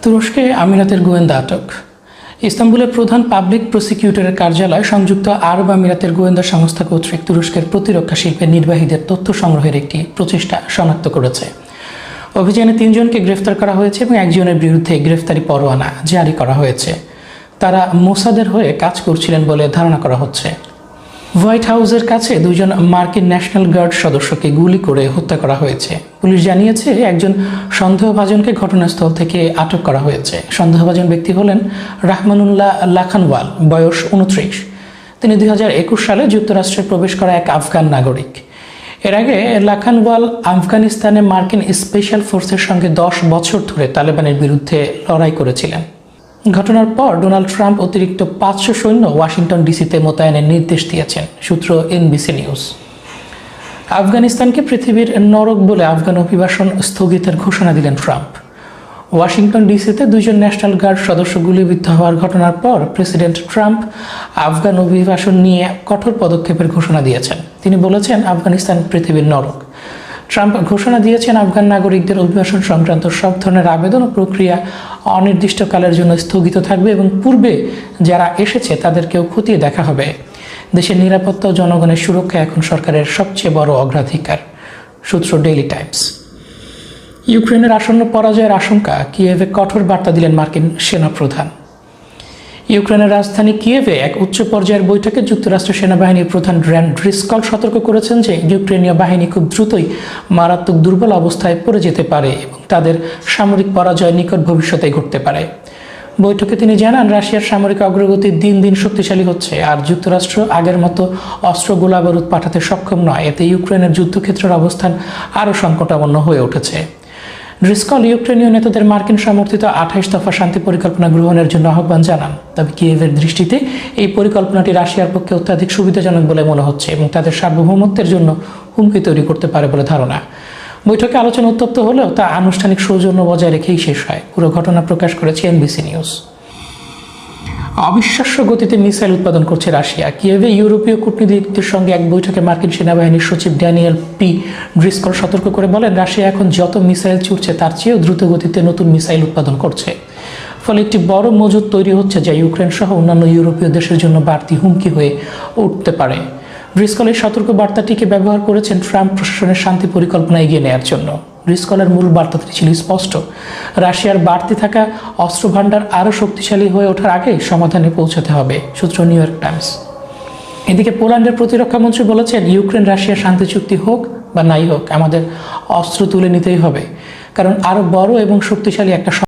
তুরস্কে আমিরাতের গোয়েন্দা আটক। ইস্তাম্বুলের প্রধান পাবলিক প্রসিকিউটরের কার্যালয় সংযুক্ত আরব আমিরাতের গোয়েন্দা সংস্থা কর্তৃক তুরস্কের প্রতিরক্ষা শিল্পের নির্বাহীদের তথ্য সংগ্রহের একটি প্রচেষ্টা শনাক্ত করেছে। অভিযানে 3 জনকে গ্রেফতার করা হয়েছে এবং একজনের বিরুদ্ধে গ্রেফতারি পরোয়ানা জারি করা হয়েছে। তারা মোসাদের হয়ে কাজ করছিলেন বলে ধারণা করা হচ্ছে। হোয়াইট হাউসের কাছে 2 জন মার্কিন ন্যাশনাল গার্ড সদস্যকে গুলি করে হত্যা করা হয়েছে। পুলিশ জানিয়েছে একজন সন্দেহভাজনকে ঘটনাস্থল থেকে আটক করা হয়েছে। সন্দেহভাজন ব্যক্তি হলেন রাহমানুল্লাহ লাখানওয়াল, বয়স 29। তিনি 2021 সালে যুক্তরাষ্ট্রে প্রবেশ করা এক আফগান নাগরিক। এর আগে লাখানওয়াল আফগানিস্তানে মার্কিন স্পেশাল ফোর্সের সঙ্গে 10 বছর ধরে তালেবানের বিরুদ্ধে লড়াই করেছিলেন। ঘটনার পর ডোনাল্ড ট্রাম্প অতিরিক্ত 500 সৈন্য ওয়াশিংটন ডিসিতে মোতায়েনের নির্দেশ দিয়েছেন, সূত্র এনবিসি নিউজ। আফগানিস্তানকে পৃথিবীর নরক বলে আফগান অভিবাসন স্থগিতের ঘোষণা দিলেন ট্রাম্প। ওয়াশিংটন ডিসিতে 2 জন ন্যাশনাল গার্ড সদস্য গুলিবিদ্ধ হওয়ার ঘটনার পর প্রেসিডেন্ট ট্রাম্প আফগান অভিবাসন নিয়ে কঠোর পদক্ষেপের ঘোষণা দিয়েছেন। তিনি বলেছেন, আফগানিস্তান পৃথিবীর নরক। ট্রাম্প ঘোষণা দিয়েছেন আফগান নাগরিকদের অভিবাসন সংক্রান্ত সব ধরনের আবেদন ও প্রক্রিয়া অনির্দিষ্টকালের জন্য স্থগিত থাকবে এবং পূর্বে যারা এসেছে তাদেরকেও খতিয়ে দেখা হবে। দেশের নিরাপত্তা ও জনগণের সুরক্ষা এখন সরকারের সবচেয়ে বড় অগ্রাধিকার, সূত্র ডেইলি টাইমস। ইউক্রেনের আসন্ন পরাজয়ের আশঙ্কা, কিয়েভে কঠোর বার্তা দিলেন মার্কিন সেনাপ্রধান। ইউক্রেনের রাজধানী কিয়েভে এক উচ্চ পর্যায়ের বৈঠকে যুক্তরাষ্ট্র সেনাবাহিনীর প্রধান ড্রিসকল সতর্ক করেছেন যে ইউক্রেনীয় বাহিনী খুব দ্রুতই মারাত্মক দুর্বল অবস্থায় পড়ে যেতে পারে এবং তাদের সামরিক পরাজয় নিকট ভবিষ্যতে ঘটতে পারে। বৈঠকে তিনি জানান, রাশিয়ার সামরিক অগ্রগতি দিন দিন শক্তিশালী হচ্ছে আর যুক্তরাষ্ট্র আগের মতো অস্ত্র গোলাবারুদ পাঠাতে সক্ষম নয়। এতে ইউক্রেনের যুদ্ধক্ষেত্রের অবস্থান আরও সংকটাপন্ন হয়ে উঠেছে। ড্রিসকল ইউক্রেনীয় নেতাদের মার্কিন সমর্থিত 28 দফা শান্তি পরিকল্পনা গ্রহণের জন্য আহ্বান জানান। তবে কিয়েভের দৃষ্টিতে এই পরিকল্পনাটি রাশিয়ার পক্ষে অত্যাধিক সুবিধাজনক বলে মনে হচ্ছে এবং তাদের সার্বভৌমত্বের জন্য হুমকি তৈরি করতে পারে বলে ধারণা। বৈঠকে আলোচনা উত্তপ্ত হলেও তা আনুষ্ঠানিক সৌজন্য বজায় রেখেই শেষ হয়। পুরো ঘটনা প্রকাশ করেছে এনবিসি নিউজ। অবিশ্বাস্য গতিতে মিসাইল উৎপাদন করছে রাশিয়া। কিয়েভে ইউরোপীয় কূটনীতিকদের সঙ্গে এক বৈঠকে মার্কিন সেনাবাহিনীর সচিব ড্যানিয়েল পি ড্রিসকল সতর্ক করে বলেন, রাশিয়া এখন যত মিসাইল ছুটছে তার চেয়েও দ্রুত গতিতে নতুন মিসাইল উৎপাদন করছে। ফলে একটি বড় মজুদ তৈরি হচ্ছে যা ইউক্রেন সহ অন্যান্য ইউরোপীয় দেশের জন্য বাড়তি হুমকি হয়ে উঠতে পারে। ড্রিসকল এই সতর্ক বার্তাটিকে ব্যবহার করেছেন ট্রাম্প প্রশাসনের শান্তি পরিকল্পনা এগিয়ে নেওয়ার জন্য। ড্রিসকলের মূল বার্তাটি ছিল স্পষ্ট, রাশিয়ার বাড়তি থাকা অস্ত্র ভাণ্ডার আরও শক্তিশালী হয়ে ওঠার আগে সমাধানে পৌঁছাতে হবে, সূত্র নিউ ইয়র্ক টাইমস। এদিকে পোল্যান্ডের প্রতিরক্ষা মন্ত্রী বলেছেন, ইউক্রেন রাশিয়া শান্তি চুক্তি হোক বা নাই হোক, আমাদের অস্ত্র তুলে নিতেই হবে, কারণ আরও বড় এবং শক্তিশালী একটা